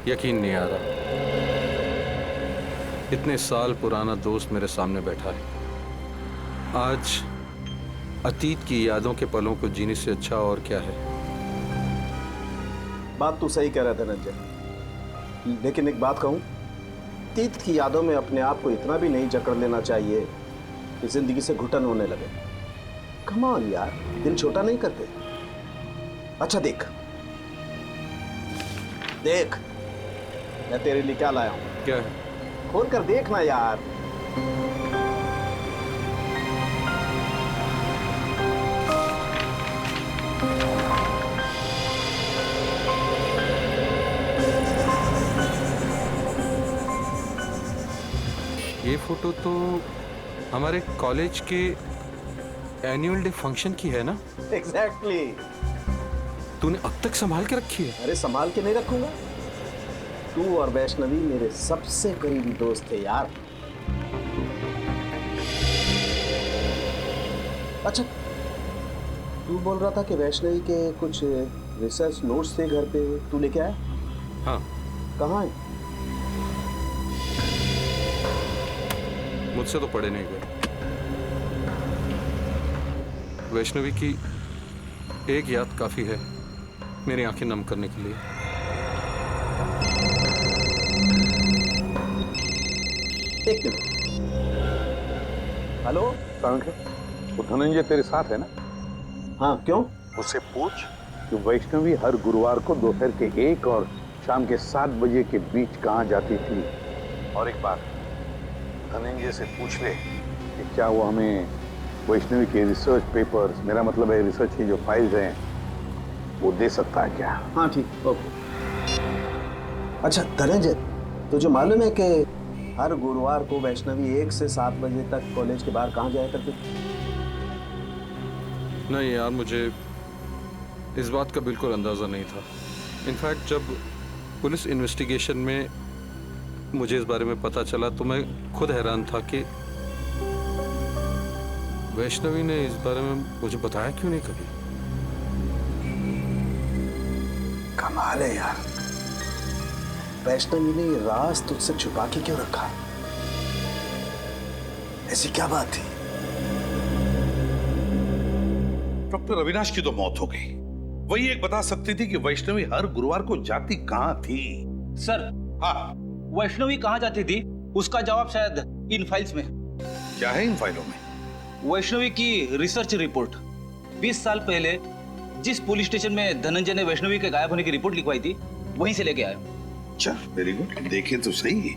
यकीन नहीं आ रहा, इतने साल पुराना दोस्त मेरे सामने बैठा है। आज अतीत की यादों के पलों को जीने से अच्छा और क्या है। बात तू सही कह रहा है धनंजय, लेकिन एक बात कहूं, अतीत की यादों में अपने आप को इतना भी नहीं जकड़ लेना चाहिए कि जिंदगी से घुटन होने लगे। कम ऑन यार, दिल छोटा नहीं करते। अच्छा देख देख, मैं तेरे लिए क्या लाया हूं। क्या है? खोल कर देखना यार। ये फोटो तो हमारे कॉलेज के एनुअल डे फंक्शन की है ना? एग्जैक्टली। तूने अब तक संभाल के रखी है? अरे संभाल के नहीं रखूंगा, तू और वैष्णवी मेरे सबसे करीबी दोस्त थे यार। अच्छा, तू बोल रहा था कि वैष्णवी के कुछ रिसर्च नोट्स थे घर पे, तू लेके आया? हाँ। कहाँ है? मुझसे तो पढ़े नहीं गए। वैष्णवी की एक याद काफी है मेरी आंखें नम करने के लिए। एक मिनट। हेलो। वो धनंजय तेरे साथ है ना? हाँ, क्यों? उससे पूछ कि वैष्णवी हर गुरुवार को दोपहर के 1 और शाम के 7 बजे के बीच कहाँ जाती थी। और एक बात, धनंजय से पूछ ले कि क्या वो हमें वैष्णवी के रिसर्च पेपर्स, मेरा मतलब है रिसर्च की जो फाइल्स हैं, वो दे सकता है क्या? हाँ ठीक, ओके। अच्छा धनंजय, तुझे मालूम है कि हर गुरुवार को वैष्णवी 1 से 7 बजे तक कॉलेज के बाहर कहाँ जाया करती थी? नहीं यार, मुझे इस बात का बिल्कुल अंदाजा नहीं था। इनफैक्ट जब पुलिस इन्वेस्टिगेशन में मुझे इस बारे में पता चला तो मैं खुद हैरान था कि वैष्णवी ने इस बारे में मुझे बताया क्यों नहीं कभी। कमाल है यार, वैष्णवी ने ये राज तुझसे छुपा के क्यों रखा? ऐसी क्या बात थी? डॉक्टर अविनाश की तो मौत हो गई, वही एक बता सकती थी कि वैष्णवी हर गुरुवार को जाती कहां थी। सर, हाँ, वैष्णवी कहाँ जाती थी उसका जवाब शायद इन फाइल्स में। क्या है इन फाइलों में? वैष्णवी की रिसर्च रिपोर्ट। 20 साल पहले जिस पुलिस स्टेशन में धनंजय ने वैष्णवी के गायब होने की रिपोर्ट लिखवाई थी, वहीं से लेके आया। अच्छा, वेरी गुड। देखे तो सही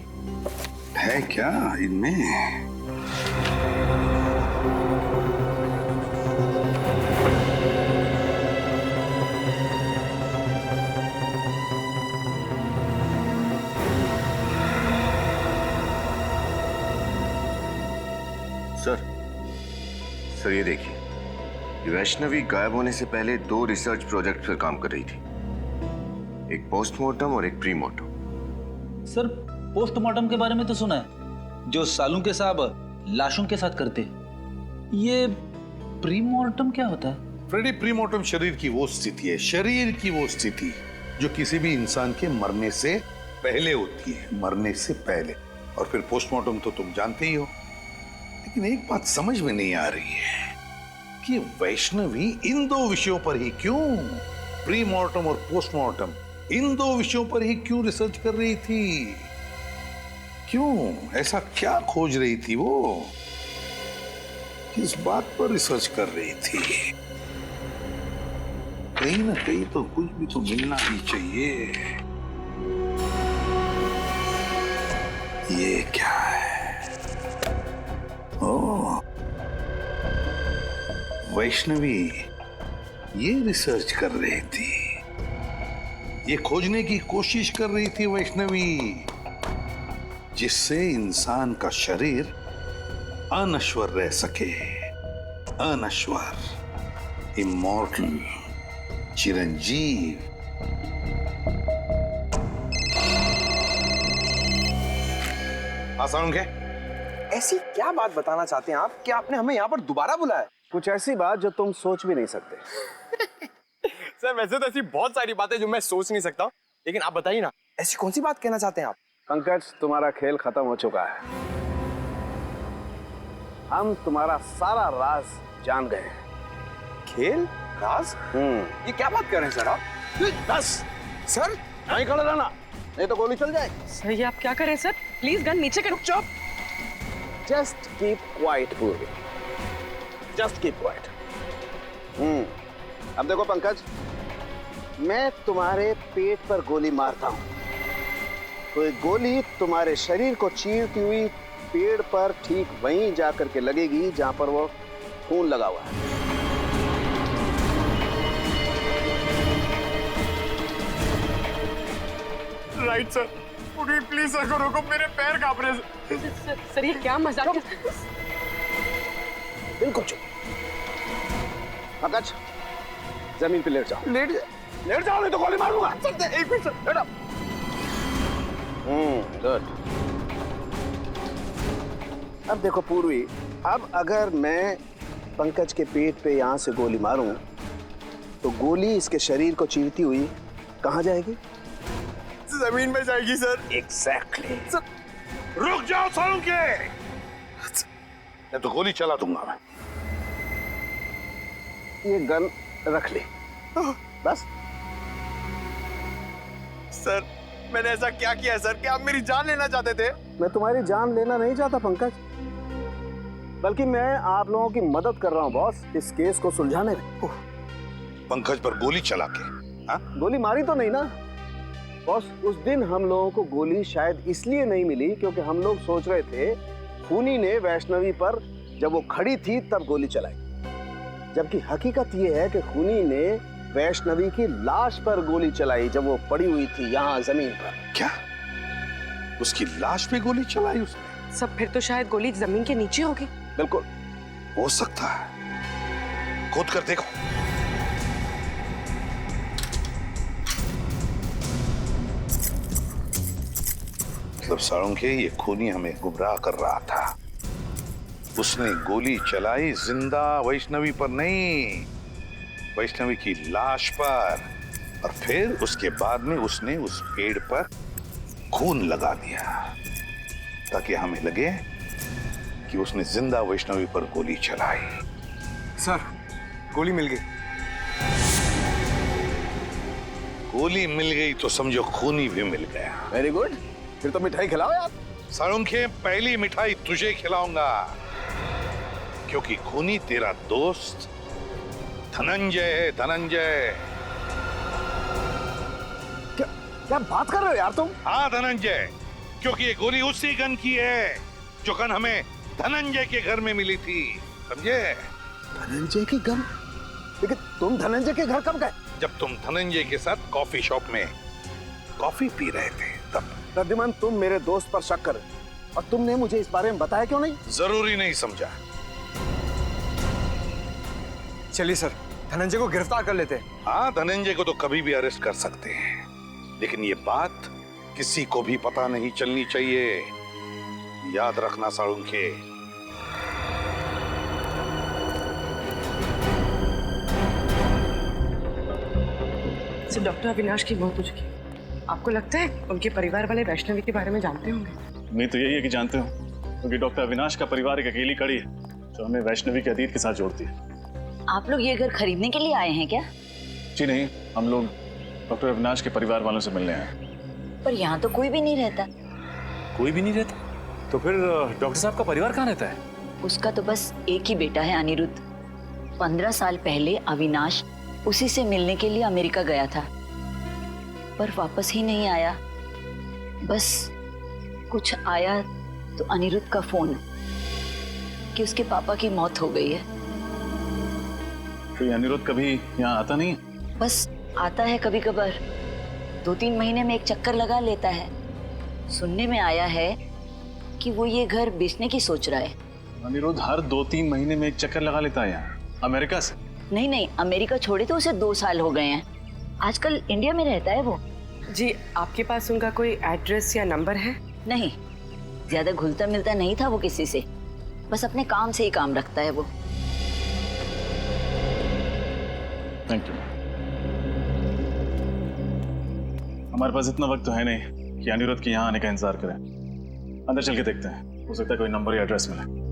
है क्या इनमें। सर ये देखिए, वैष्णवी गायब होने से पहले 2 रिसर्च प्रोजेक्ट पर काम कर रही थी, एक पोस्टमार्टम और एक प्रीमार्टम। सर, पोस्टमार्टम के बारे में तो सुना है, जो सालू के साहब लाशों के साथ करते हैं। ये प्रीमार्टम क्या होता है? फ्रेडी, प्रीमार्टम शरीर की वो स्थिति है, शरीर की वो स्थिति जो किसी भी इंसान के मरने से पहले होती है, मरने से पहले। और फिर पोस्टमार्टम तो तुम जानते ही हो। लेकिन एक बात समझ में नहीं आ रही है कि वैष्णवी इन 2 विषयों पर ही क्यों, प्रीमार्टम और पोस्टमार्टम, इन 2 विषयों पर ही क्यों रिसर्च कर रही थी? क्यों? ऐसा क्या खोज रही थी वो? किस बात पर रिसर्च कर रही थी? कहीं ना कहीं तो कुछ भी तो मिलना ही चाहिए। ये क्या है? ओह, वैष्णवी ये रिसर्च कर रही थी, ये खोजने की कोशिश कर रही थी वैष्णवी, जिससे इंसान का शरीर अनश्वर रह सके। अनश्वर, इमॉर्टल, चिरंजीव। आसान है। ऐसी क्या बात बताना चाहते हैं आप कि आपने हमें यहाँ पर दोबारा बुलाया? कुछ ऐसी बात जो तुम सोच भी नहीं सकते। सर, वैसे तो ऐसी बहुत सारी बातें जो मैं सोच नहीं सकता, लेकिन आप बताइए ना, ऐसी कौन सी बात कहना चाहते हैं आप? पंकज, तुम्हारा खेल खत्म हो चुका है। हम तुम्हारा सारा राज जान गए हैं। खेल? राज? ये क्या बात कर रहे हैं सर आप? बस सर नहीं खड़ा रहना, नहीं तो गोली चल जाए। सर ये आप क्या कर रहे हैं सर? प्लीज गन नीचे करो। चुप। जस्ट कीप क्वाइट पूर्वी, जस्ट कीप क्वाइट। अब देखो पंकज, मैं तुम्हारे पेट पर गोली मारता हूं तो एक गोली तुम्हारे शरीर को चीरती हुई पेड़ पर ठीक वहीं जाकर के लगेगी जहां पर वो खून लगा हुआ है। Right sir. प्लीज सर को रोको, मेरे पैर कांप रहे हैं। सर ये क्या मजाक है? बिल्कुल चुप। पंकज, जमीन पे लेट जाओ। लेट जाओ नहीं तो गोली मारूंगा। एक मिनट सर, बैठो। गुड। अब देखो पूर्वी, अब अगर मैं पंकज के पेट पे यहां से गोली मारूं तो गोली इसके शरीर को चीरती हुई कहां जाएगी? जमीन में जाएगी सर। एग्जैक्टली। रुक जाओ सालों के, मैं तो गोली चला दूंगा मैं। ये गन रख ले बस। सर मैंने ऐसा क्या किया है सर? क्या आप मेरी जान लेना चाहते थे? मैं तुम्हारी जान लेना नहीं चाहता पंकज, बल्कि मैं आप लोगों की मदद कर रहा हूं बॉस, इस केस को सुलझाने में। पंकज पर गोली चला के? हाँ? गोली मारी तो नहीं ना बॉस? उस दिन हम लोगों को गोली शायद इसलिए नहीं मिली क्योंकि हम लोग सोच रहे थे खूनी ने वैष्णवी पर जब वो खड़ी थी तब गोली चलाई, जबकि हकीकत ये है कि खूनी ने वैष्णवी की लाश पर गोली चलाई जब वो पड़ी हुई थी यहाँ जमीन पर। क्या उसकी लाश पे गोली चलाई उसने? सब फिर तो शायद गोली जमीन के नीचे होगी। बिल्कुल हो सकता है, खोद कर देखो। मतलब साळुंखे, ये खूनी हमें गुमराह कर रहा था। उसने गोली चलाई जिंदा वैष्णवी पर नहीं, वैष्णवी की लाश पर, और फिर उसके बाद में उसने उस पेड़ पर खून लगा दिया ताकि हमें लगे कि उसने जिंदा वैष्णवी पर गोली चलाई। सर गोली मिल गई। गोली मिल गई तो समझो खूनी भी मिल गया। वेरी गुड, फिर तो मिठाई खिलाओ यार। साळुंखे, पहली मिठाई तुझे खिलाऊंगा क्योंकि खूनी तेरा दोस्त धनंजय है। धनंजय। क्या बात कर रहे हो यार तुम? हाँ धनंजय, क्योंकि ये गोली उसी गन की है जो गन हमें धनंजय के घर में मिली थी, समझे? धनंजय की गन? लेकिन तुम धनंजय के घर कब गए? जब तुम धनंजय के साथ कॉफी शॉप में कॉफी पी रहे थे तब। प्रद्युमन, तुम मेरे दोस्त पर शक कर और तुमने मुझे इस बारे में बताया क्यों नहीं? जरूरी नहीं समझा। चलिए सर, धनंजय को गिरफ्तार कर लेते हैं। हाँ, धनंजय को तो कभी भी अरेस्ट कर सकते हैं, लेकिन ये बात किसी को भी पता नहीं चलनी चाहिए। याद रखना साळुंखे। सर डॉक्टर अविनाश की मौत हो चुकी है। आपको लगता है उनके परिवार वाले वैष्णवी के बारे में जानते होंगे? उम्मीद तो यही है कि जानते हो, क्योंकि डॉक्टर अविनाश का परिवार एक अकेली कड़ी है जो हमें वैष्णवी के अतीत के साथ जोड़ती है। आप लोग ये घर खरीदने के लिए आए हैं क्या? जी नहीं, हम लोग डॉक्टर अविनाश के परिवार वालों से मिलने आए हैं। पर यहाँ तो कोई भी नहीं रहता। कोई भी नहीं रहता? तो फिर डॉक्टर साहब का परिवार कहाँ रहता है? उसका तो बस एक ही बेटा है, अनिरुद्ध। 15 साल पहले अविनाश उसी से मिलने के लिए अमेरिका गया था, पर वापस ही नहीं आया। बस कुछ आया तो अनिरुद्ध का फोन कि उसके पापा की मौत हो गई है। तो ये अनिरुद्ध कभी यहाँ आता नहीं? बस आता है कभी कभार, 2-3 महीने में एक चक्कर लगा लेता है। सुनने में आया है कि वो ये घर बेचने की सोच रहा है। अनिरुद्ध हर 2-3 महीने में एक चक्कर लगा लेता है यहाँ, अमेरिका से? नहीं, अमेरिका छोड़े तो उसे 2 साल हो गए हैं। आजकल इंडिया में रहता है वो। जी, आपके पास उनका कोई एड्रेस या नंबर है? नहीं, ज्यादा घुलता मिलता नहीं था वो किसी से, बस अपने काम से ही काम रखता है वो। Thank you. हमारे पास इतना वक्त तो है नहीं कि अनिरुद्ध के यहाँ आने का इंतजार करें। अंदर चल के देखते हैं, हो सकता है कोई नंबर या एड्रेस मिले।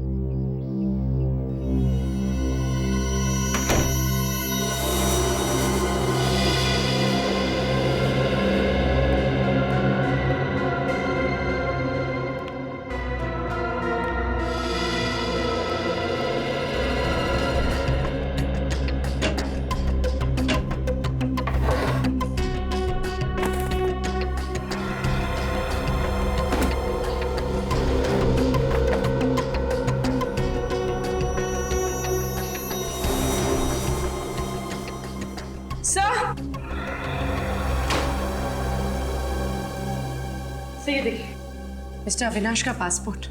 ये देखिए मिस्टर अविनाश का पासपोर्ट।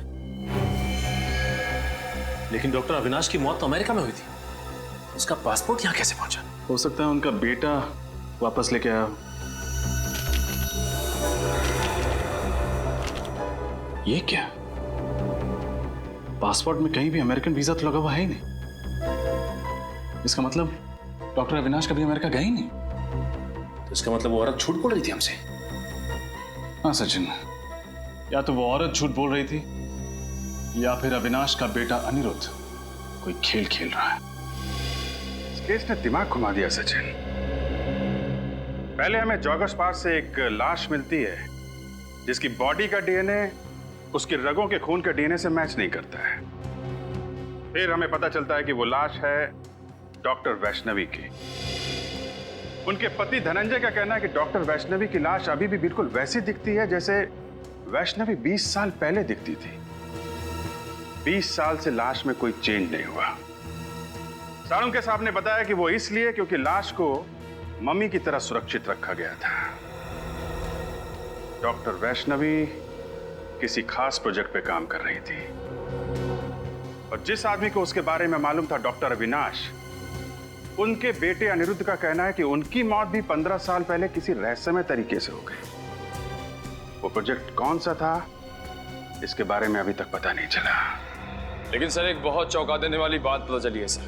लेकिन डॉक्टर अविनाश की मौत तो अमेरिका में हुई थी, उसका पासपोर्ट यहाँ कैसे पहुंचा? हो सकता है उनका बेटा वापस लेके आया। ये क्या? पासपोर्ट में कहीं भी अमेरिकन वीजा तो लगा हुआ है ही नहीं। इसका मतलब डॉक्टर अविनाश कभी अमेरिका गए ही नहीं। तो इसका मतलब वो औरत झूठ बोल रही थी हमसे। हाँ सचिन, या तो वो औरत झूठ बोल रही थी या फिर अविनाश का बेटा अनिरुद्ध कोई खेल खेल रहा है। इस केस ने दिमाग घुमा दिया सचिन। पहले हमें जॉगर्स पार्क से एक लाश मिलती है जिसकी बॉडी का डीएनए उसके रगों के खून के डीएनए से मैच नहीं करता है। फिर हमें पता चलता है कि वो लाश है डॉक्टर वैष्णवी की। उनके पति धनंजय का कहना है कि डॉक्टर वैष्णवी की लाश अभी भी बिल्कुल वैसी दिखती है जैसे वैष्णवी 20 साल पहले दिखती थी। 20 साल से लाश में कोई चेंज नहीं हुआ। साळुंके साहब ने बताया कि वो इसलिए क्योंकि लाश को मम्मी की तरह सुरक्षित रखा गया था। डॉक्टर वैष्णवी किसी खास प्रोजेक्ट पे काम कर रही थी और जिस आदमी को उसके बारे में मालूम था, डॉक्टर अविनाश, उनके बेटे अनिरुद्ध का कहना है कि उनकी मौत भी 15 साल पहले किसी रहस्यमय तरीके से हो गई। वो प्रोजेक्ट कौन सा था, इसके बारे में अभी तक पता नहीं चला। लेकिन सर एक बहुत चौंका देने वाली बात पता चली है सर।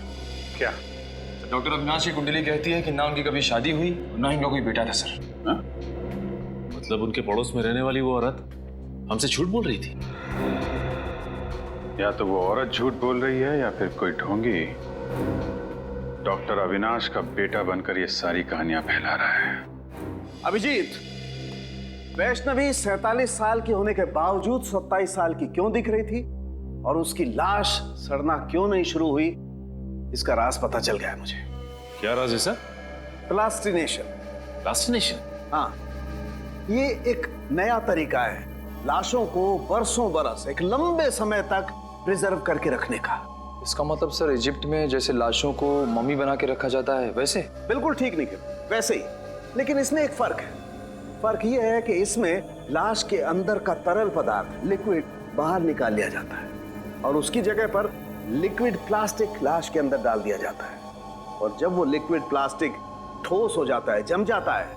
क्या? डॉक्टर अविनाश की कुंडली कहती है कि ना उनकी कभी शादी हुई और ना ही उनका कोई बेटा था सर। हा? मतलब उनके पड़ोस में रहने वाली वो औरत हमसे झूठ बोल रही थी। या तो वो औरत झूठ बोल रही है या फिर कोई ढोंगी डॉक्टर अविनाश का बेटा बनकर ये सारी कहानियां फैला रहा है। अभिजीत, वैष्णवी 47 साल की होने के बावजूद 27 साल की क्यों दिख रही थी और उसकी लाश सड़ना क्यों नहीं शुरू हुई, इसका राज पता चल गया है मुझे। क्या राज है सर? प्लास्टिनेशन। प्लास्टिनेशन? हाँ, ये एक नया तरीका है लाशों को बरसों बरस एक लंबे समय तक प्रिजर्व करके रखने का। इसका मतलब सर इजिप्ट में जैसे लाशों को मम्मी बना के रखा जाता है वैसे? बिल्कुल ठीक नहीं है, वैसे ही, लेकिन इसमें एक फर्क है। फर्क यह है कि इसमें लाश के अंदर का तरल पदार्थ लिक्विड बाहर निकाल लिया जाता है और उसकी जगह पर लिक्विड प्लास्टिक लाश के अंदर डाल दिया जाता है। और जब वो लिक्विड प्लास्टिक ठोस हो जाता है, जम जाता है,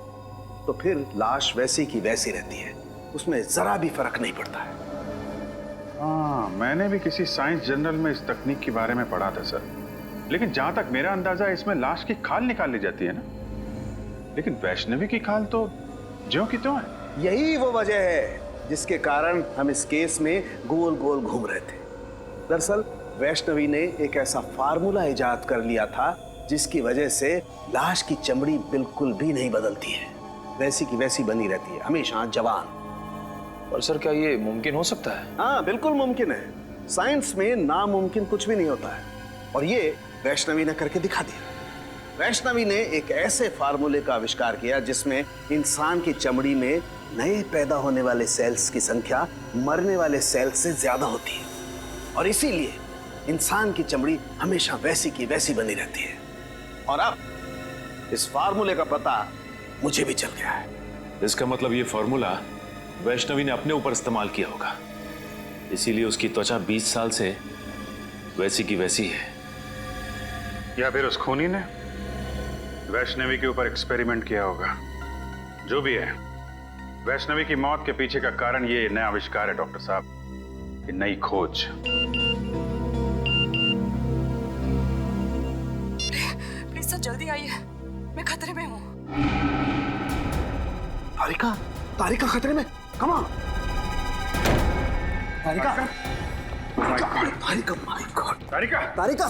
तो फिर लाश वैसी की वैसी रहती है, उसमें जरा भी फर्क नहीं पड़ता है। हाँ, मैंने भी किसी साइंस जर्नल में इस तकनीक के बारे में पढ़ा था सर। लेकिन जहां तक मेरा अंदाजा है, इसमें लाश की खाल निकाल ली जाती है ना। लेकिन वैष्णवी की खाल तो ज्यों की त्यों है। यही वो वजह है जिसके कारण हम इस केस में गोल गोल घूम रहे थे। दरअसल वैष्णवी ने एक ऐसा फार्मूला इजाद कर लिया था जिसकी वजह से लाश की चमड़ी बिल्कुल भी नहीं बदलती है, वैसी की वैसी बनी रहती है, हमेशा जवान। और सर क्या ये मुमकिन हो सकता है? हाँ, बिल्कुल मुमकिन है। साइंस में नामुमकिन कुछ भी नहीं होता है और ये वैष्णवी ने करके दिखा दिया। वैष्णवी ने एक ऐसे फार्मूले का आविष्कार किया जिसमें इंसान की चमड़ी में नए पैदा होने वाले सेल्स की संख्या मरने वाले सेल्स से ज्यादा होती है और इसीलिए इंसान की चमड़ी हमेशा वैसी की वैसी बनी रहती है। और अब इस फार्मूले का पता मुझे भी चल गया है। इसका मतलब ये फार्मूला वैष्णवी ने अपने ऊपर इस्तेमाल किया होगा, इसीलिए उसकी त्वचा 20 साल से वैसी की वैसी है। या फिर उस खूनी ने वैष्णवी के ऊपर एक्सपेरिमेंट किया होगा। जो भी है, वैष्णवी की मौत के पीछे का कारण ये नया आविष्कार है डॉक्टर साहब, ये नई खोज। प्लीज सर जल्दी आइए, मैं खतरे में हूँ। तारिका, तारिका खतरे में। Come on Tarika, Tarika, my God, Tarika, Tarika,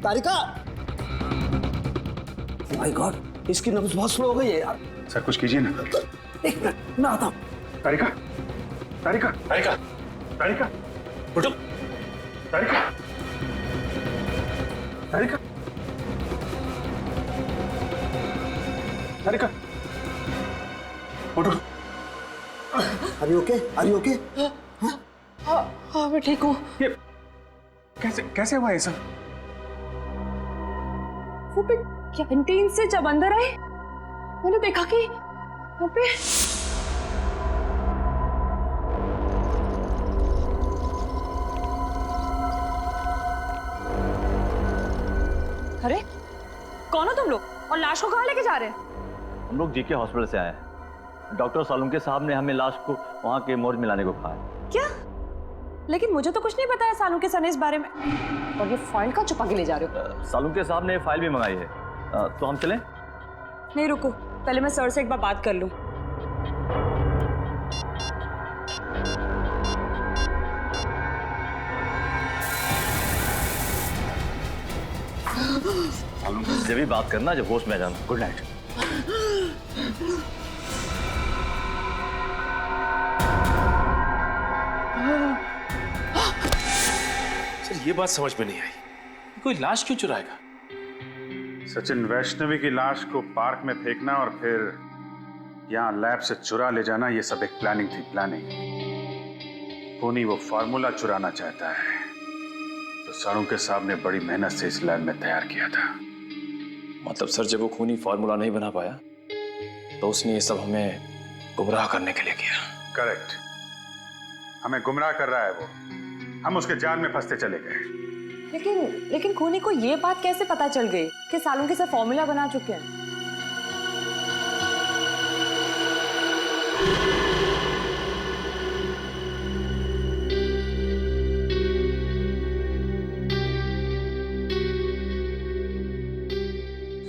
Tarika, my God, इसकी नब्ज बहुत स्लो हो गई है यार। सर कुछ कीजिए ना। एक मिनट, मैं आता हूं। तारिका, तारिका, तारिका, तारिका, उठो। तारिका, तारिका, तारिका, उठो। Are you okay? Are you okay? हाँ मैं ठीक हूँ। ये कैसे हुआ ये सब? वो भी कैंटीन से जब अंदर आए मैंने देखा कि वहाँ पे अरे कौन हो तुम लोग और लाश को कहाँ लेके जा रहे हैं? हम लोग जीके हॉस्पिटल से आए हैं। डॉक्टर सालुंके साहब ने हमें लाश को वहाँ के मोर्ग में लाने को कहा है। क्या? लेकिन मुझे तो कुछ नहीं बताया सालुंके सर ने इस बारे में। और ये फाइल कहाँ छुपा के ले जा रहे हो? सालुंके साहब ने फाइल भी मंगाई है। तो हम चलें? नहीं रुको, पहले मैं सर से एक बार बात कर लूं। से भी बात करना जब होश में आ जाना। Good night. सर ये बात समझ में नहीं आई, कोई लाश क्यों चुराएगा? सचिन, वैष्णवी की लाश को पार्क में फेंकना और फिर यहाँ लैब से चुरा ले जाना, ये सब एक प्लानिंग थी, प्लानिंग। खूनी वो फार्मूला चुराना चाहता है तो सालुंके साहब ने बड़ी मेहनत से इस लैब में तैयार किया था। मतलब सर जब वो खूनी फार्मूला नहीं बना पाया तो उसने ये सब हमें गुमराह करने के लिए किया। करेक्ट, हमें गुमराह कर रहा है वो, हम उसके जाल में फंसते चले गए। लेकिन खूनी को ये बात कैसे पता चल गई कि सालुंके सर फॉर्मूला बना चुके हैं?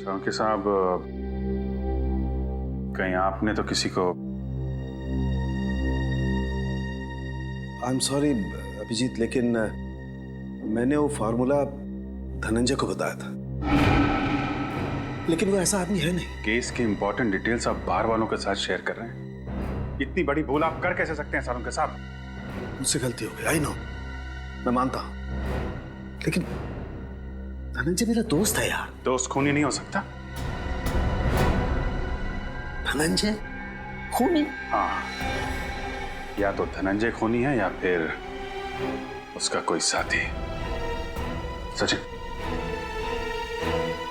सालुंके साहब, कहीं आपने तो किसी को? आई एम सॉरी अभिजीत, लेकिन मैंने वो फार्मूला धनंजय को बताया था, लेकिन वो ऐसा आदमी है नहीं। केस की इंपॉर्टेंट डिटेल्स आप बाहर वालों के साथ शेयर कर रहे हैं। इतनी बड़ी भूल आप कर कैसे सकते हैं सालुंके साहब? मुझसे गलती हो गई, आई नो, मैं मानता हूं, लेकिन धनंजय मेरा दोस्त है यार। दोस्त खूनी नहीं हो सकता? धनंजय खूनी? हाँ, या तो धनंजय खूनी है या फिर उसका कोई साथी। सचिन,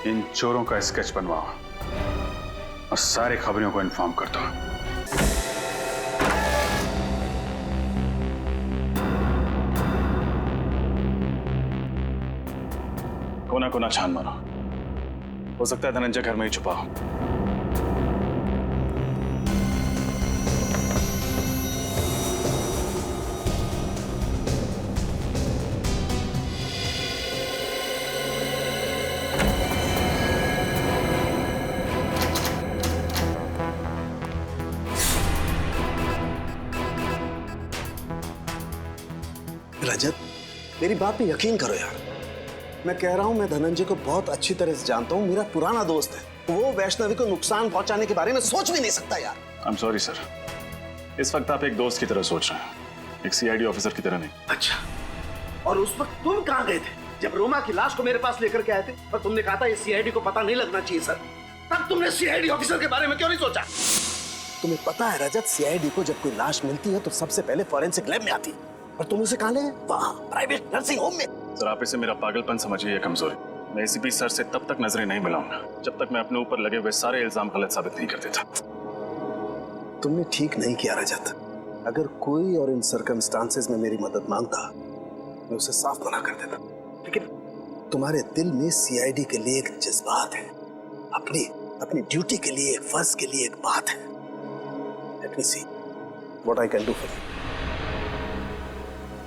इन चोरों का स्केच बनवाओ और सारे खबरियों को इन्फॉर्म कर दो। कोना कोना छान मारो, हो सकता है धनंजय घर में ही छुपा हो। रजत, मेरी बात पे यकीन करो यार, मैं कह रहा हूं, मैं धनंजय को बहुत अच्छी तरह से जानता हूं, मेरा पुराना दोस्त है। वो वैष्णवी को नुकसान पहुंचाने के बारे में सोच भी नहीं सकता यार। आई एम सॉरी सर, इस वक्त आप एक दोस्त की तरह सोच रहे हैं, एक सीआईडी ऑफिसर की तरह नहीं। अच्छा, और उस वक्त तुम कहां गए थे जब रोमा की लाश को मेरे पास लेकर के आए थे और तुमने कहा था ये सीआईडी को पता नहीं लगना चाहिए सर? तब तुमने सीआईडी ऑफिसर के बारे में क्यों नहीं सोचा? तुम्हें पता है रजत, सीआईडी को जब कोई लाश मिलती है तो सबसे पहले फॉरेंसिक लैब में आती है, और तुम उसे कहां ले गए? वहां प्राइवेट नर्सिंग होम में। सर आप इसे मेरा पागलपन समझिए या कमजोरी। मैं एसीपी सर से तब तक नजरें नहीं मिलाऊंगा जब तक मैं अपने ऊपर लगे हुए सारे इल्जाम गलत साबित नहीं कर देता। तुमने ठीक नहीं किया रजत। अगर कोई और इन सर्कमस्टांसेस में मेरी मदद मांगता, मैं उसे साफ मना कर देता, लेकिन तुम्हारे दिल में सीआईडी के लिए एक जज्बात है, अपनी ड्यूटी के लिए, एक फर्ज के लिए एक बात है। Let me see what I can do for you.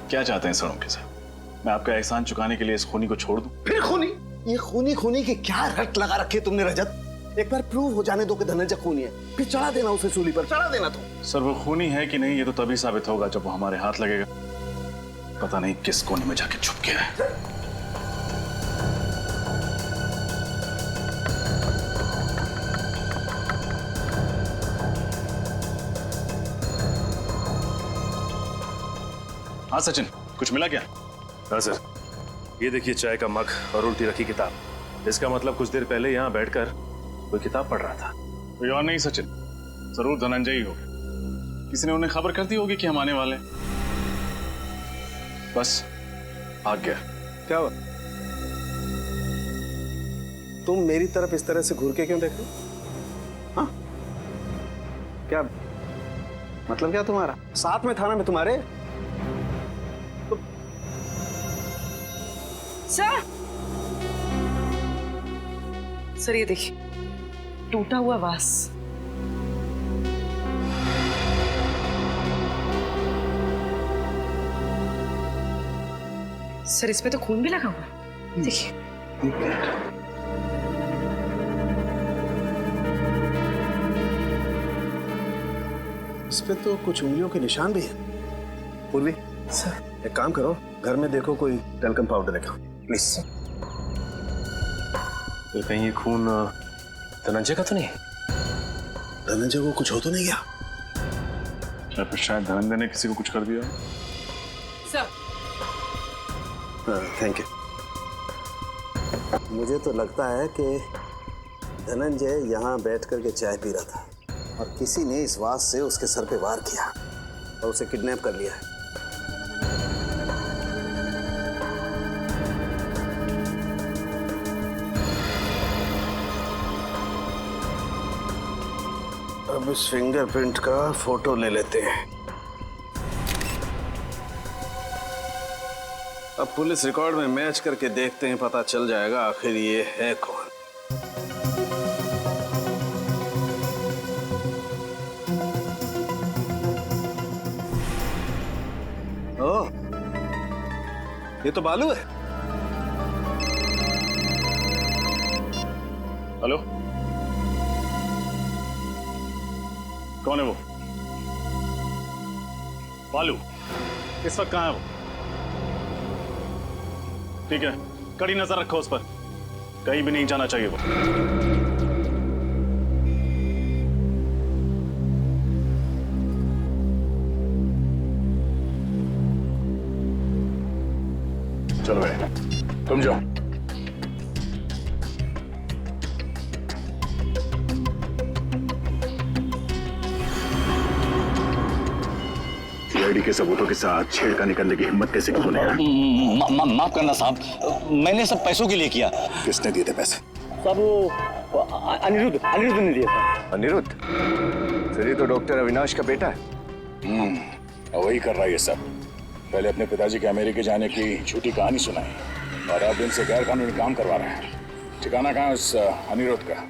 क्या चाहते हैं सालुंके साहब? मैं आपका एहसान चुकाने के लिए इस खूनी को छोड़ दूं? फिर खूनी? ये खूनी की क्या रट लगा रखी है तुमने रजत? एक बार प्रूव हो जाने दो कि धनंजय खूनी है, फिर चढ़ा देना उसे सूली पर, चढ़ा देना तुम। सर वो खूनी है कि नहीं ये तो तभी साबित होगा जब वो हमारे हाथ लगेगा। पता नहीं किस कोने में जाके छुप गया है। हाँ सचिन, कुछ मिला क्या? हाँ सर, ये देखिए चाय का मग और उल्टी रखी किताब। इसका मतलब कुछ देर पहले यहाँ बैठकर कोई किताब पढ़ रहा था। कोई और नहीं सचिन, जरूर धनंजय ही होगा। किसी ने उन्हें खबर कर दी होगी कि हम आने वाले हैं। बस भाग गया। क्या हुआ? तुम मेरी तरफ इस तरह से घूर के क्यों देख रहे हो? हाँ? क्या मतलब क्या तुम्हारा? साथ में था ना मैं तुम्हारे। सर ये देखिए, टूटा हुआ वास। सर इसमें तो खून भी लगा हुआ, देखिए। इस पे तो कुछ उंगलियों के निशान भी हैं। पूर्वी सर, एक काम करो, घर में देखो कोई टेल्कम पाउडर रखा, प्लीज। तो कहीं ये खून धनंजय का तो नहीं? धनंजय को कुछ हो तो नहीं गया? शायद धनंजय ने किसी को कुछ कर दिया। Sir thank you. मुझे तो लगता है कि धनंजय यहाँ बैठ करके चाय पी रहा था और किसी ने इस वास से उसके सर पे वार किया और उसे किडनैप कर लिया है। अब इस फिंगरप्रिंट का फोटो ले लेते हैं। अब पुलिस रिकॉर्ड में मैच करके देखते हैं, पता चल जाएगा आखिर ये है कौन। ओह, ये तो बालू है। हेलो, कौन है वो? बालू इस वक्त कहाँ है वो? ठीक है, कड़ी नजर रखो उस पर, कहीं भी नहीं जाना चाहिए वो। चलो भाई, तुम जाओ। सीआईडी के सबूतों के साथ छेड़खानी करने की हिम्मत कैसे की तूने? माफ करना साहब, मैंने सब पैसों के लिए किया। किसने दिए थे पैसे? साहब वो अनिरुद्ध ने दिए था। अनिरुद्ध? फिर ये तो डॉक्टर अविनाश का बेटा है। वही कर रहा है ये सब। पहले अपने पिताजी के अमेरिका जाने की झूठी कहानी सुनाई और अब इनसे गैर कानूनी काम करवा रहा है। ठिकाना कहाँ है उस अनिरुद्ध का?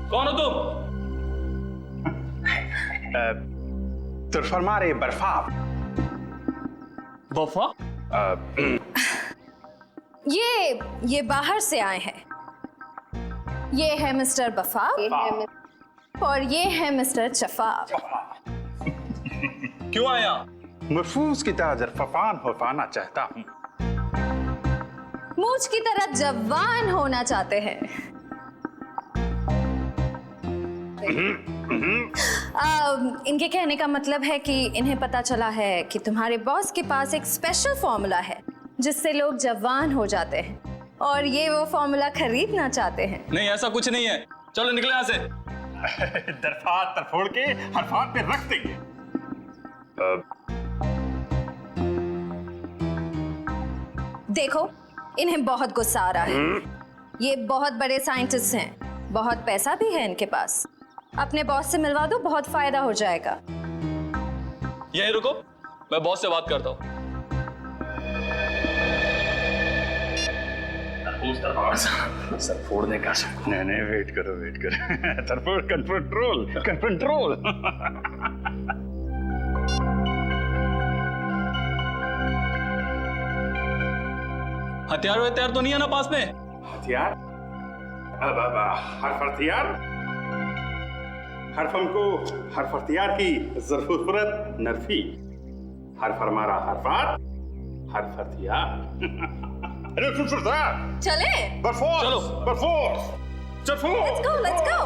कौन हो तुम? तो फरमारे बर्फा बफा? ये बाहर से आए हैं। ये है मिस्टर बफा और ये है मिस्टर चफाब। क्यों आया? महफूज की तरह जरफान होना चाहता हूँ। मूछ की तरह जवान होना चाहते हैं। इनके कहने का मतलब है कि इन्हें पता चला है कि तुम्हारे बॉस के पास एक स्पेशल फॉर्मूला है जिससे लोग जवान हो जाते हैं और ये वो फॉर्मूला खरीदना चाहते हैं। नहीं, ऐसा कुछ नहीं है। चलो निकले यहाँ से। दरफात तरफोड़ के हरफात पे रख देंगे। देखो, इन्हें बहुत गुस्सा आ रहा है। ये बहुत बड़े साइंटिस्ट हैं, बहुत पैसा भी है इनके पास। अपने बॉस से मिलवा दो, बहुत फायदा हो जाएगा। यहीं रुको, मैं बॉस से बात करता हूँ। सर फोड़ने का शक। नहीं, वेट करो। तरफोड़ कंट्रोल। हथियार तो नहीं है ना पास में? हथियार? अब हर्फ हथियार? हर्फ हथियार की जरूरत नरफी। हर्फ हमारा हरफात, हर्फ हथियार। चले? बरफोर्स। Let's go.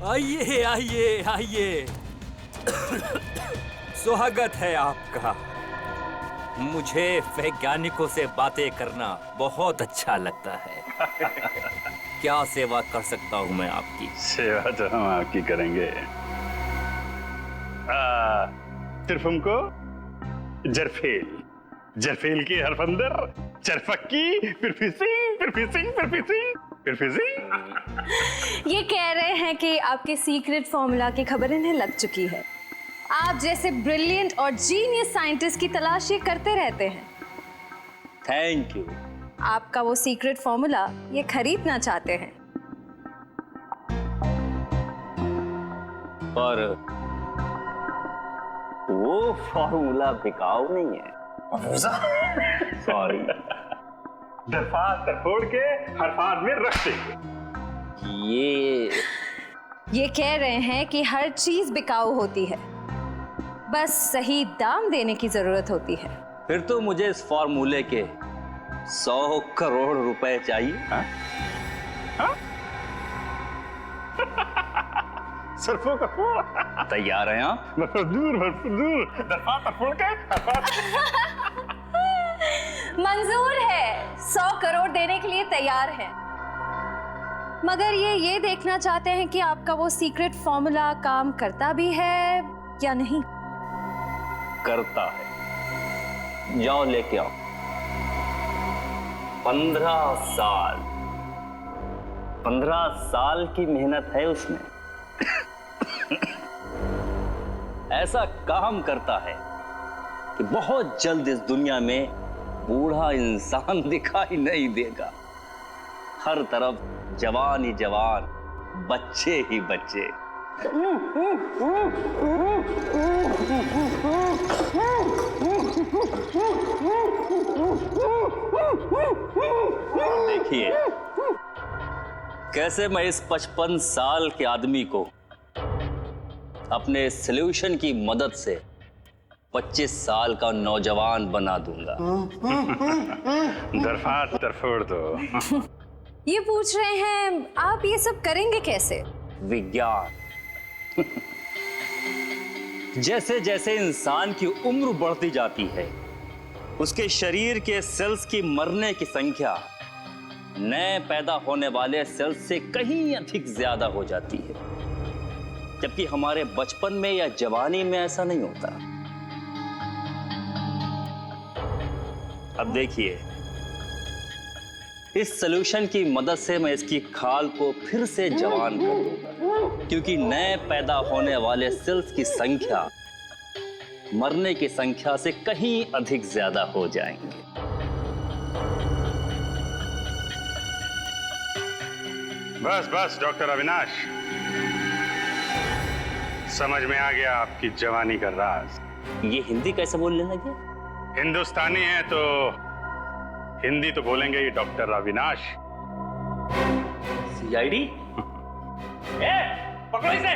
आइए। स्वागत है आपका। मुझे वैज्ञानिकों से बातें करना बहुत अच्छा लगता है। क्या सेवा कर सकता हूँ मैं आपकी? सेवा तो हम आपकी करेंगे। सिर्फ हमको जरफेल की हरफ अंदर, चरफक्की, ये कह रहे हैं कि आपके सीक्रेट फॉर्मूला की खबर इन्हें लग चुकी है। आप जैसे ब्रिलियंट और जीनियस साइंटिस्ट की तलाश ये करते रहते हैं। Thank you. आपका वो सीक्रेट फॉर्मूला ये खरीदना चाहते हैं। पर वो फॉर्मूला बिकाऊ नहीं है। सॉरी। दरफात तरफोड़ के हरफात में रख देंगे। ये कह रहे हैं कि हर चीज बिकाऊ होती है, बस सही दाम देने की जरूरत होती है। फिर तो मुझे इस फॉर्मूले के 100 करोड़ रुपए चाहिए। सरफों का तैयार हैं आप? दूर दरफात तरफोड़ के मंजूर है, 100 करोड़ देने के लिए तैयार है। मगर ये देखना चाहते हैं कि आपका वो सीक्रेट फॉर्मूला काम करता भी है या नहीं। करता है। जाओ लेके आओ। 15 साल की मेहनत है उसमें। ऐसा काम करता है कि बहुत जल्द इस दुनिया में बूढ़ा इंसान दिखाई नहीं देगा। हर तरफ जवान ही जवान, बच्चे ही बच्चे। देखिए कैसे मैं इस 55 साल के आदमी को अपने सॉल्यूशन की मदद से 25 साल का नौजवान बना दूंगा। दरफात तरफोड़ दो। ये पूछ रहे हैं आप ये सब करेंगे कैसे? विज्ञान। जैसे जैसे इंसान की उम्र बढ़ती जाती है, उसके शरीर के सेल्स की मरने की संख्या नए पैदा होने वाले सेल्स से कहीं अधिक ज्यादा हो जाती है, जबकि हमारे बचपन में या जवानी में ऐसा नहीं होता। अब देखिए, इस सॉल्यूशन की मदद से मैं इसकी खाल को फिर से जवान कर दूंगा, क्योंकि नए पैदा होने वाले सेल्स की संख्या मरने की संख्या से कहीं अधिक ज्यादा हो जाएंगे। बस डॉक्टर अविनाश, समझ में आ गया आपकी जवानी का राज। ये हिंदी कैसे बोलने लगे? हिंदुस्तानी है तो हिंदी तो बोलेंगे ही डॉक्टर अविनाश। सीआईडी? पकड़ो इसे।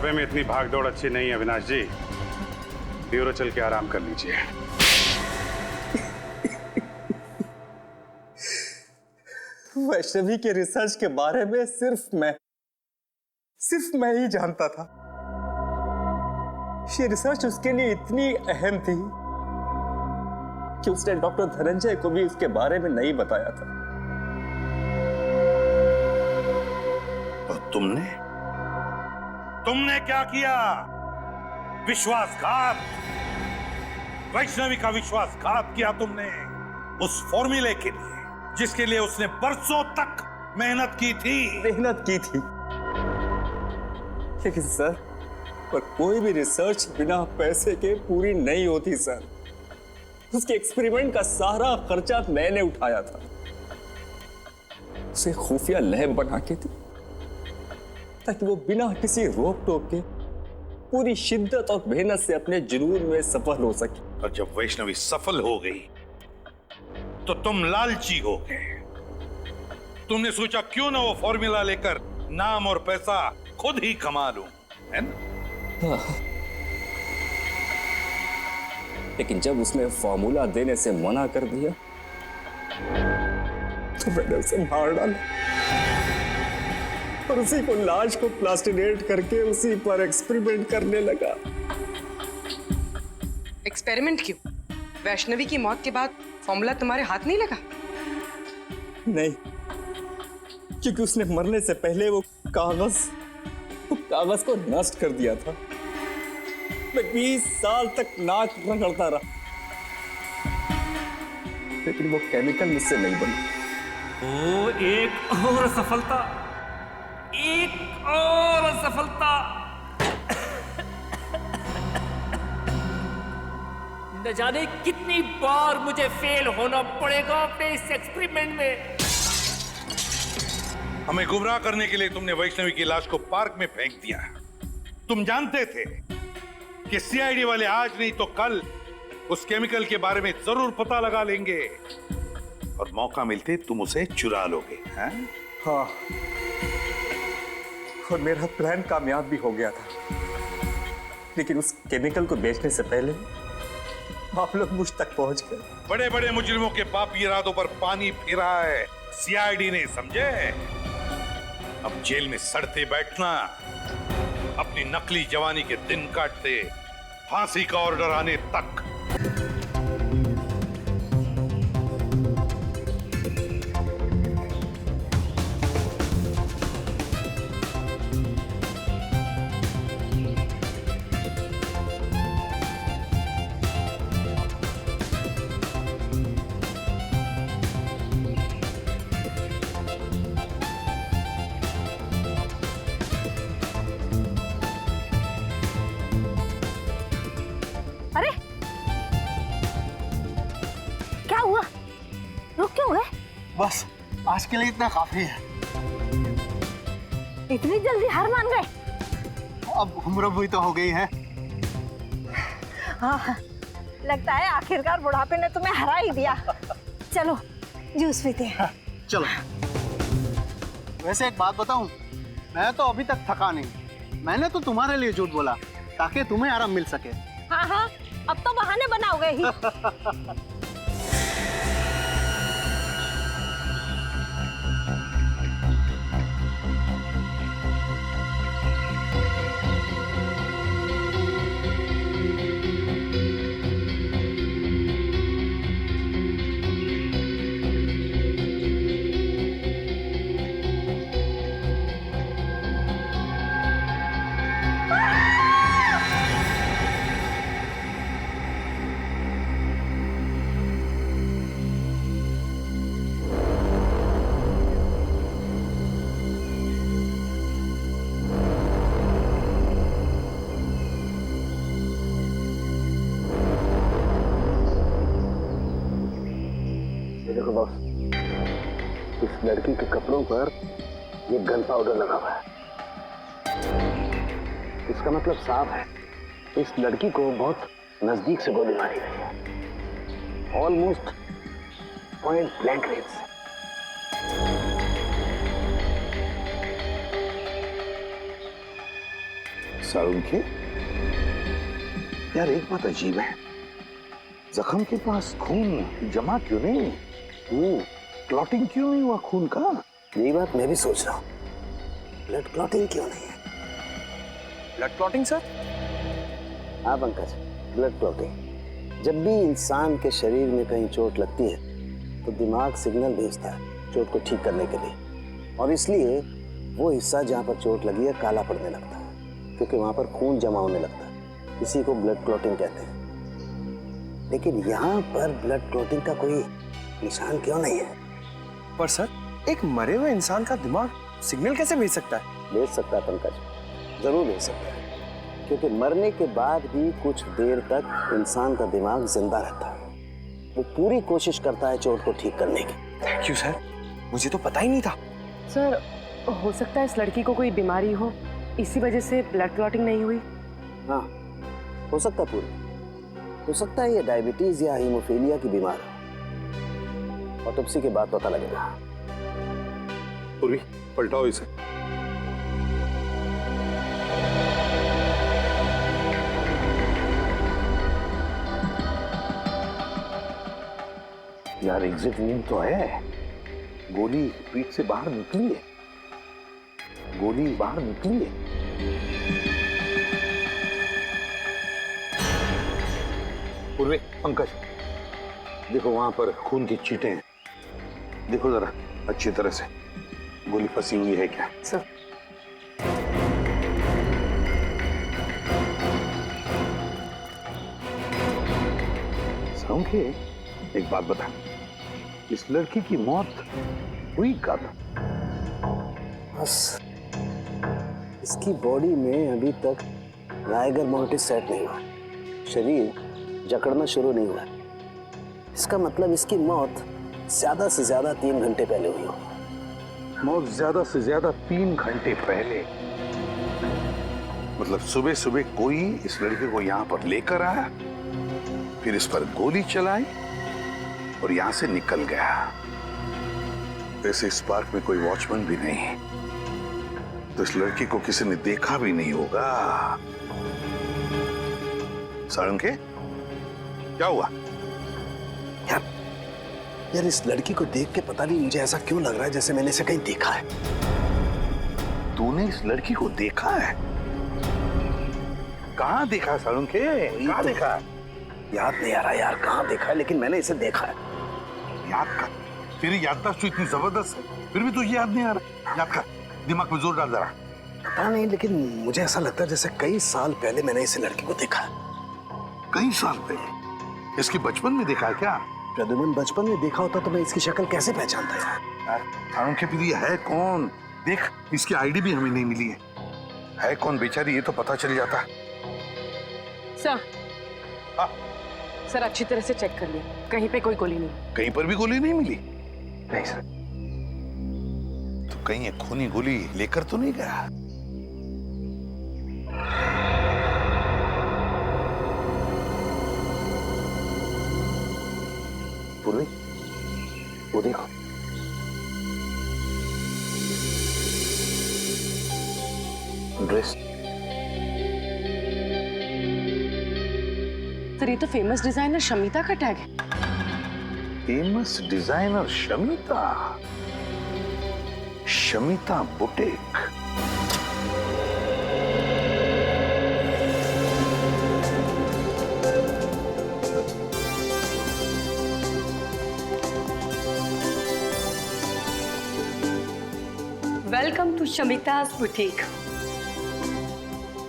बुढ़ापे में इतनी भागदौड़ अच्छी नहीं है अविनाश जी। ब्यूरो चल के आराम कर लीजिए। वैष्णवी के रिसर्च के बारे में सिर्फ मैं ही जानता था। ये रिसर्च उसके लिए इतनी अहम थी कि उसने डॉक्टर धनंजय को भी उसके बारे में नहीं बताया था। और तुमने क्या किया? विश्वासघात, वैष्णवी का विश्वासघात किया तुमने उस फॉर्मूले के लिए जिसके लिए उसने बरसों तक मेहनत की थी। लेकिन सर, पर कोई भी रिसर्च बिना पैसे के पूरी नहीं होती सर। उसके एक्सपेरिमेंट का सारा खर्चा मैंने उठाया था। उसे खुफिया लैब बना के दी ताकि वो बिना किसी रोक टोक के पूरी शिद्दत और मेहनत से अपने जुनून में सफल हो सके। और जब वैष्णवी सफल हो गई तो तुम लालची हो गए। तुमने सोचा क्यों ना वो फॉर्मूला लेकर नाम और पैसा खुद ही कमा लूं, है ना? लेकिन जब उसने फॉर्मूला देने से मना कर दिया तो मैंने उसे मार डाला और उसी को लाश को प्लास्टिनेट करके उसी पर एक्सपेरिमेंट करने लगा। एक्सपेरिमेंट क्यों? वैष्णवी की मौत के बाद फॉर्मूला तुम्हारे हाथ नहीं लगा? नहीं, क्योंकि उसने मरने से पहले वो कागज को नष्ट कर दिया था। मैं 20 साल तक नाक रगड़ता रहा, लेकिन वो केमिकल मुझसे नहीं बना। ओ, एक और सफलता, एक और सफलता। न जाने कितनी बार मुझे फेल होना पड़ेगा अपने इस एक्सपेरिमेंट में। हमें गुमराह करने के लिए तुमने वैष्णवी की लाश को पार्क में फेंक दिया। तुम जानते थे कि सीआईडी वाले आज नहीं तो कल उस केमिकल के बारे में जरूर पता लगा लेंगे और मौका मिलते तुम उसे चुरा लोगे, हैं? हाँ, और मेरा प्लान कामयाब भी हो गया था। लेकिन उस केमिकल को बेचने से पहले आप लोग मुझ तक पहुंच गए। बड़े बड़े मुजरिमों के पापी इरादों पर पानी फिरा है सीआईडी ने, समझे? अब जेल में सड़ते बैठना, अपनी नकली जवानी के दिन काटते फांसी का ऑर्डर आने तक। अरे क्या हुआ? रुक क्यों गए? बस आज के लिए इतना काफी है। इतनी जल्दी हार मान गए? अब उम्र भी तो हो गई है। हाँ, लगता है आखिरकार बुढ़ापे ने तुम्हें हरा ही दिया। चलो जूस पीते हैं। चलो। वैसे एक बात बताऊं, मैं तो अभी तक थका नहीं। मैंने तो तुम्हारे लिए झूठ बोला ताकि तुम्हें आराम मिल सके। हाँ हाँ, अब तो बहाने बनाओगे ही। देखो बॉस, इस लड़की के कपड़ों पर ये गन पाउडर लगा हुआ है। इसका मतलब साफ है, इस लड़की को बहुत नजदीक से गोली मारी गई है, ऑलमोस्ट पॉइंट ब्लैंक रेंज से। सारुंखे, यार एक बात अजीब है, जख्म के पास खून जमा क्यों नहीं? वो क्लॉटिंग क्यों नहीं हुआ खून का? यही बात मैं भी सोच रहा हूँ, ब्लड क्लॉटिंग क्यों नहीं है? Blood clotting sir? हाँ पंकज, ब्लड क्लॉटिंग। जब भी इंसान के शरीर में कहीं चोट लगती है तो दिमाग सिग्नल भेजता है चोट को ठीक करने के लिए, और इसलिए वो हिस्सा जहाँ पर चोट लगी है काला पड़ने लगता है, क्योंकि वहाँ पर खून जमा होने लगता है। इसी को ब्लड क्लॉटिंग कहते हैं। लेकिन यहाँ पर ब्लड क्लॉटिंग का कोई निशान क्यों नहीं है? पर सर, एक मरे हुए इंसान का दिमाग सिग्नल कैसे भेज सकता है? भेज सकता है पंकज, जरूर भेज सकता है, क्योंकि मरने के बाद भी कुछ देर तक इंसान का दिमाग जिंदा रहता है। वो पूरी कोशिश करता है चोट को ठीक करने की। थैंक यू सर, मुझे तो पता ही नहीं था। सर, हो सकता है इस लड़की को कोई बीमारी हो, इसी वजह से ब्लड क्लॉटिंग नहीं हुई। हाँ, हो सकता है पूरी, हो सकता है ये डायबिटीज या हीमोफीलिया की बीमार हो। ऑटोप्सी के बाद पता लगेगा। पूर्वी, पलटाओ इसे। यार एग्जिट वूंड तो है, गोली पीठ से बाहर निकली है, गोली बाहर निकली है। पूर्वी, पंकज, देखो वहां पर खून की चीटें हैं, देखो जरा अच्छी तरह से, गोली फंसी हुई है क्या? सर, सारुंखे, एक बात बता, इस लड़की की मौत हुई कब? बस इसकी बॉडी में अभी तक राइगर मोर्टिस सेट नहीं हुआ, शरीर जकड़ना शुरू नहीं हुआ। इसका मतलब इसकी मौत ज्यादा से ज्यादा 3 घंटे पहले हुई होगी। मौत ज्यादा से ज्यादा 3 घंटे पहले? मतलब सुबह सुबह कोई इस लड़के को यहाँ पर लेकर आया, फिर इस पर गोली चलाई और यहां से निकल गया। वैसे इस पार्क में कोई वॉचमैन भी नहीं है, तो इस लड़की को किसी ने देखा भी नहीं होगा। सारुंखे, क्या हुआ? यार इस लड़की को देख के पता नहीं मुझे ऐसा क्यों लग रहा है जैसे मैंने इसे कहीं देखा है। तूने इस लड़की को देखा है? कहाँ देखा सारुंखे? कहाँ देखा? याद नहीं आ रहा यार कहाँ देखा है, लेकिन मैंने इसे देखा है। याद कर, तेरी याददाश्त तो इतनी जबरदस्त है, फिर भी तुझे याद नहीं आ रहा। याद कर, दिमाग में जोर डाल जरा। पता नहीं, लेकिन मुझे ऐसा लगता है जैसे कई साल पहले मैंने इस लड़की को देखा है। कई साल पहले? इसकी बचपन में देखा है क्या? प्रद्युमन, बचपन में देखा होता तो मैं इसकी शक्ल कैसे पहचानता यार? सारुंखे, फिर ये है कौन? देख, इसकी आईडी भी हमें नहीं मिली है कौन बेचारी, ये तो पता चल जाता। सर, सर अच्छी तरह से चेक कर लिया, कहीं पे कोई गोली नहीं। कहीं पर भी गोली नहीं मिली? नहीं सर। तो कहीं ये खूनी गोली लेकर तो नहीं गया? पूर्वी, वो देखो, ड्रेस। सर, ये तो फेमस डिजाइनर शमिता का टैग है। Famous designer Shamita? Shamita boutique? Welcome to Shamita's boutique.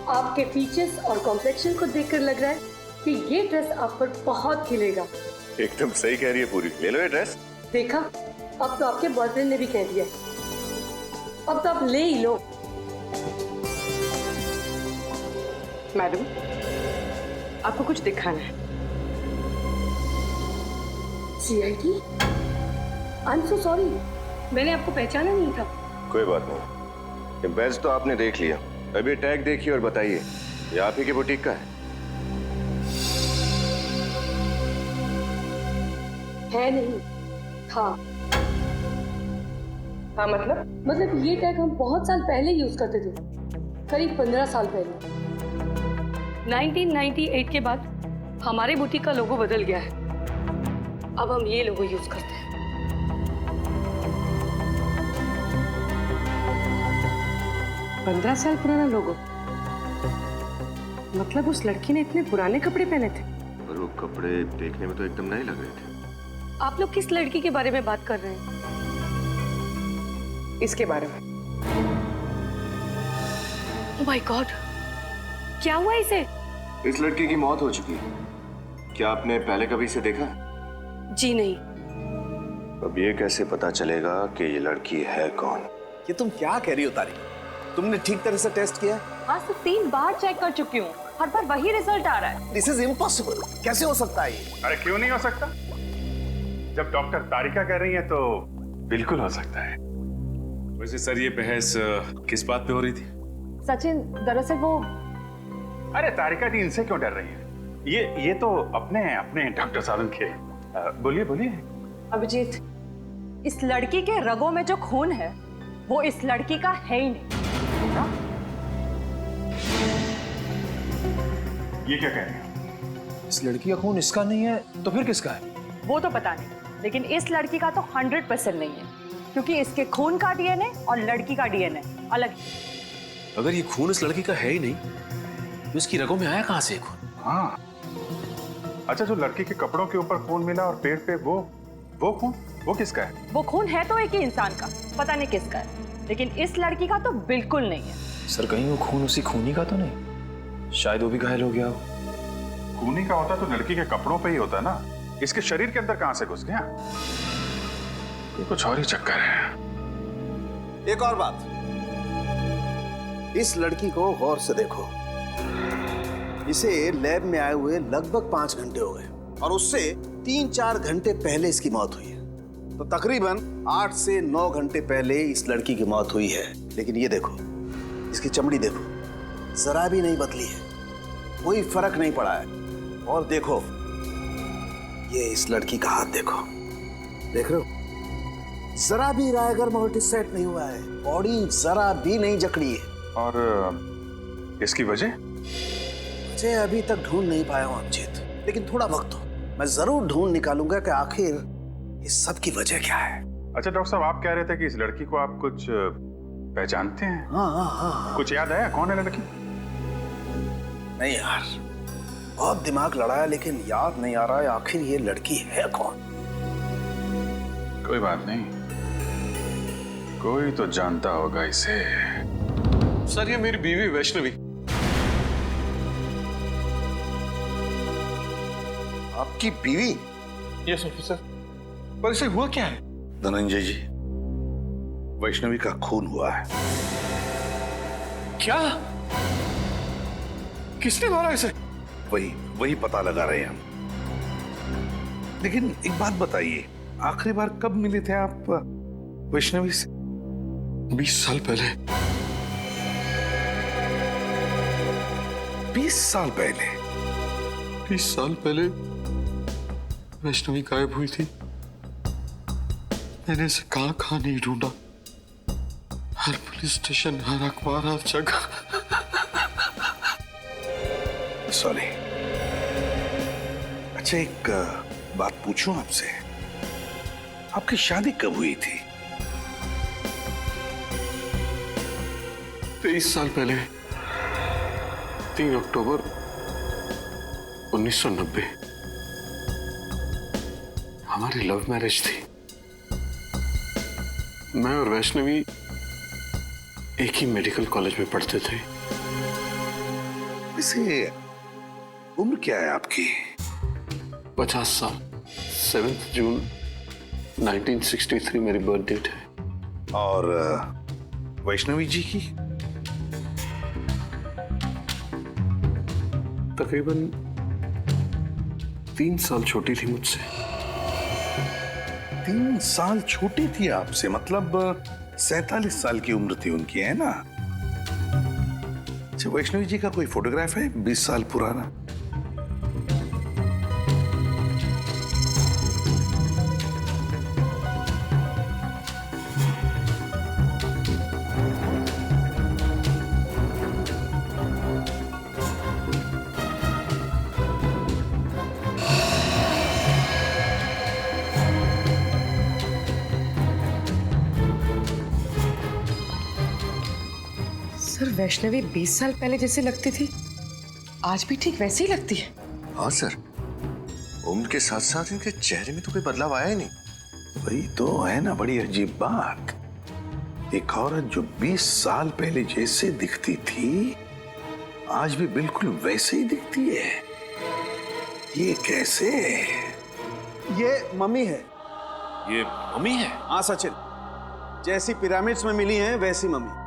आपके फीचर्स और कॉम्प्लेक्शन को देखकर लग रहा है कि ये ड्रेस आप पर बहुत खिलेगा। एकदम सही कह रही है पूरी, ले लो ये ड्रेस। देखा, अब तो आपके बॉयफ्रेंड ने भी कह दिया, अब तो आप ले ही लो। मैडम, आपको कुछ दिखाना है। CID? I am so sorry, मैंने आपको पहचाना नहीं था। कोई बात नहीं, ये बैज तो आपने देख लिया, अभी टैग देखिए और बताइए ये आप ही की बुटीक का है? है नहीं, था। हाँ मतलब ये टैग हम बहुत साल पहले यूज करते थे, करीब 15 साल पहले। 1998 के बाद हमारे बुटीक का लोगो बदल गया है। अब हम ये लोगो यूज करते हैं। पंद्रह साल पुराना लोगो? मतलब उस लड़की ने इतने पुराने कपड़े पहने थे? पर वो कपड़े देखने में तो एकदम नए लग रहे थे। आप लोग किस लड़की के बारे में बात कर रहे हैं? इसके बारे में। ओह माय गॉड, क्या हुआ इसे? इस लड़की की मौत हो चुकी है। क्या आपने पहले कभी इसे देखा? जी नहीं। अब ये कैसे पता चलेगा कि ये लड़की है कौन? ये तुम क्या कह रही हो तारिक? तुमने ठीक तरह से टेस्ट किया? आज तो 3 बार चेक कर चुकी हूँ, हर बार वही रिजल्ट आ रहा है। This is impossible. कैसे हो सकता है ये? अरे क्यों नहीं हो सकता? जब डॉक्टर तारिका कह रही है तो बिल्कुल हो सकता है। वैसे सर ये बहस किस बात पे हो रही थी? सचिन, दरअसल वो अरे तारिका जी इनसे क्यों डर रही है? ये तो अपने डॉक्टर साहब के। बोलिए बोलिए। अभिजीत, इस लड़की के रगों में जो खून है वो इस लड़की का है ही नहीं। ना? ये क्या कह रहे हैं? इस लड़की का खून इसका नहीं है तो फिर किसका है? वो तो पता नहीं, लेकिन इस लड़की का तो 100% नहीं है, क्योंकि इसके खून का डीएनए और लड़की का डीएनए अलग है। अगर ये खून इस लड़की का है ही नहीं तो इसकी रगों में आया कहां से खून? हाँ, अच्छा, जो लड़की के कपड़ों के ऊपर खून मिला और पेड़ पे वो खून, वो किसका है? वो खून है तो एक ही इंसान का, पता नहीं किसका है, लेकिन इस लड़की का तो बिल्कुल नहीं है। सर कहीं वो खून उसी खूनी का तो नहीं? शायद वो भी घायल हो गया हो। खूनी का होता तो लड़की के कपड़ों पे ही होता ना, इसके शरीर के अंदर कहां से घुस गया? ये कुछ और ही चक्कर है। एक और बात, इस लड़की को गौर से देखो। इसे लैब में आए हुए लगभग 5 घंटे हो गए और उससे 3-4 घंटे पहले इसकी मौत हुई है। तो तकरीबन 8 से 9 घंटे पहले इस लड़की की मौत हुई है। लेकिन ये देखो, इसकी चमड़ी देखो, जरा भी नहीं बदली है, कोई फर्क नहीं पड़ा है। और देखो, ये इस लड़की का हाथ देखो, देख रहे हो, जरा भी रायगर मोटिस सेट नहीं हुआ है, बॉडी जरा भी नहीं जकड़ी है। और इसकी वजह अभी तक ढूंढ नहीं पाया हूं अभिजीत, लेकिन थोड़ा वक्त हो, मैं जरूर ढूंढ निकालूंगा कि आखिर इस सब की वजह क्या है। अच्छा डॉक्टर साहब, आप कह रहे थे कि इस लड़की को आप कुछ पहचानते हैं? हाँ। कुछ याद आया कौन है लड़की? नहीं यार, बहुत दिमाग लड़ाया लेकिन याद नहीं आ रहा है आखिर ये लड़की है कौन। कोई बात नहीं, कोई तो जानता होगा इसे। सर ये मेरी बीवी वैष्णवी। आपकी बीवी? Yes officer. पर इसे हुआ क्या है? धनंजय जी, वैष्णवी का खून हुआ है। क्या? किसने मारा इसे? वही पता लगा रहे हैं हम। लेकिन एक बात बताइए, आखिरी बार कब मिले थे आप वैष्णवी से? 20 साल पहले। 20 साल पहले? 20 साल पहले वैष्णवी गायब हुई थी। मैंने इसे कहां नहीं ढूंढा, हर पुलिस स्टेशन, हर अखबार, हर जगह। सॉरी। अच्छा एक बात पूछूं आपसे, आपकी शादी कब हुई थी? 23 साल पहले, 3 अक्टूबर 1990। हमारी लव मैरिज थी। मैं और वैष्णवी एक ही मेडिकल कॉलेज में पढ़ते थे। वैसे उम्र क्या है आपकी? 50 साल। 7 जून 1963 मेरी बर्थ डेट है। और वैष्णवी जी की? तकरीबन 3 साल छोटी थी मुझसे। 3 साल छोटी थी आपसे, मतलब 47 साल की उम्र थी उनकी, है ना? अच्छा, वैष्णवी जी का कोई फोटोग्राफ है 20 साल पुराना? वैष्णवी 20 साल पहले जैसे लगती थी आज भी ठीक वैसी ही लगती है। हाँ सर, उम्र के साथ साथ इनके चेहरे में तो कोई बदलाव आया ही नहीं। वही तो है ना बड़ी अजीब बात। एक औरत जो 20 साल पहले जैसे दिखती थी आज भी बिल्कुल वैसे ही दिखती है। ये कैसे? ये मम्मी है। ये मम्मी है? हाँ सचिन, जैसी पिरामिड्स में मिली है वैसी मम्मी,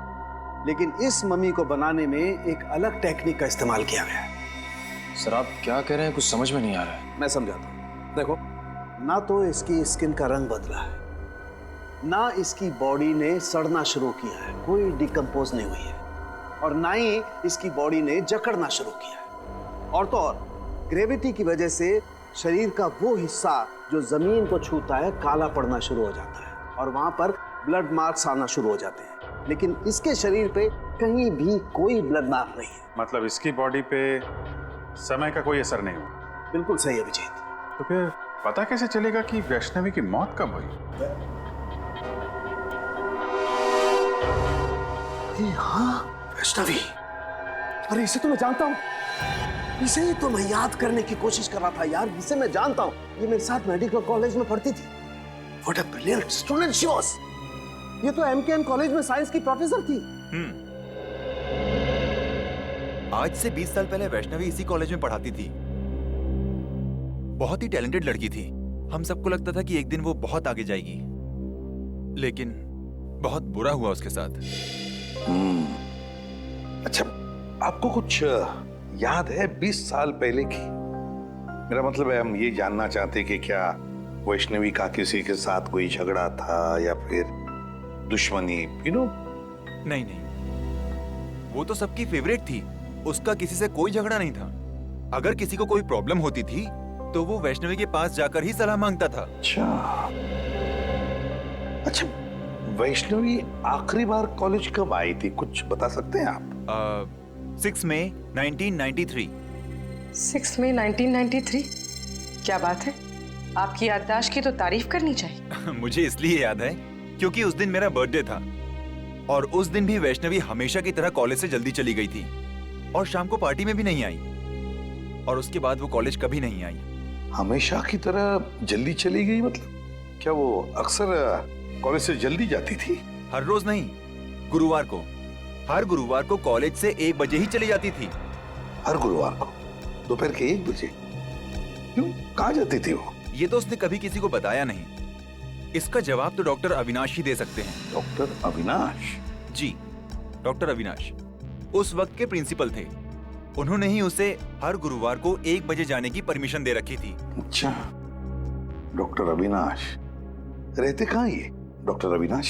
लेकिन इस मम्मी को बनाने में एक अलग टेक्निक का इस्तेमाल किया गया है। सर आप क्या कह रहे हैं, कुछ समझ में नहीं आ रहा है। मैं समझाता हूँ। देखो, ना तो इसकी स्किन का रंग बदला है, ना इसकी बॉडी ने सड़ना शुरू किया है, कोई डिकम्पोज नहीं हुई है, और ना ही इसकी बॉडी ने जकड़ना शुरू किया है। और तो और ग्रेविटी की वजह से शरीर का वो हिस्सा जो जमीन को छूता है काला पड़ना शुरू हो जाता है और वहां पर ब्लड मार्क्स आना शुरू हो जाते हैं, लेकिन इसके शरीर पे कहीं भी कोई ब्लड मार्क नहीं है। मतलब इसकी बॉडी पे समय का कोई असर नहीं हुआ? बिल्कुल सही अभिजीत। तो फिर पता कैसे चलेगा कि वैष्णवी की मौत कब हुई? हाँ, वैष्णवी। अरे इसे तो मैं जानता हूँ, इसे ही तो मैं याद करने की कोशिश कर रहा था यार। इसे मैं जानता हूँ, ये मेरे साथ मेडिकल कॉलेज में पढ़ती थी। What a brilliant student she was. ये तो MKN कॉलेज में साइंस की प्रोफेसर थी। आज से 20 साल पहले वैष्णवी इसी कॉलेज में पढ़ाती थी। बहुत ही टैलेंटेड लड़की थी। हम सबको लगता था कि एक दिन वो बहुत आगे जाएगी, लेकिन बहुत बुरा हुआ उसके साथ। अच्छा, आपको कुछ याद है 20 साल पहले की? मेरा मतलब है, हम ये जानना चाहते कि क्या वैष्णवी का किसी के साथ कोई झगड़ा था या फिर दुश्मनी, यू नो? नहीं नहीं, वो तो सबकी फेवरेट थी। उसका किसी से कोई झगड़ा नहीं था। अगर किसी को कोई प्रॉब्लम होती थी तो वो वैष्णवी के पास जाकर ही सलाह मांगता था। अच्छा, वैष्णवी आखिरी बार कॉलेज कब आई थी, कुछ बता सकते हैं आप? 6 मई 1993। 6 मई 1993? क्या बात है, आपकी याददाश्त की तो तारीफ करनी चाहिए। मुझे इसलिए याद है क्योंकि उस दिन मेरा बर्थडे था, और उस दिन भी वैष्णवी हमेशा की तरह कॉलेज से जल्दी चली गई थी और शाम को पार्टी में भी नहीं आई, और उसके बाद वो कॉलेज कभी नहीं आई। हमेशा की तरह जल्दी चली गई मतलब क्या वो अक्सर कॉलेज से जल्दी जाती थी? हर रोज नहीं, गुरुवार को। हर गुरुवार को कॉलेज से 1 बजे ही चली जाती थी। हर गुरुवार को दोपहर के 1 बजे? क्यों, कहाँ जाती थी वो? ये तो उसने कभी किसी को बताया नहीं। इसका जवाब तो डॉक्टर अविनाश ही दे सकते हैं। डॉक्टर अविनाश? जी, डॉक्टर अविनाश उस वक्त के प्रिंसिपल थे। उन्होंने ही उसे हर गुरुवार को 1 बजे जाने की परमिशन दे रखी थी। अच्छा, डॉक्टर अविनाश रहते कहाँ ये डॉक्टर अविनाश?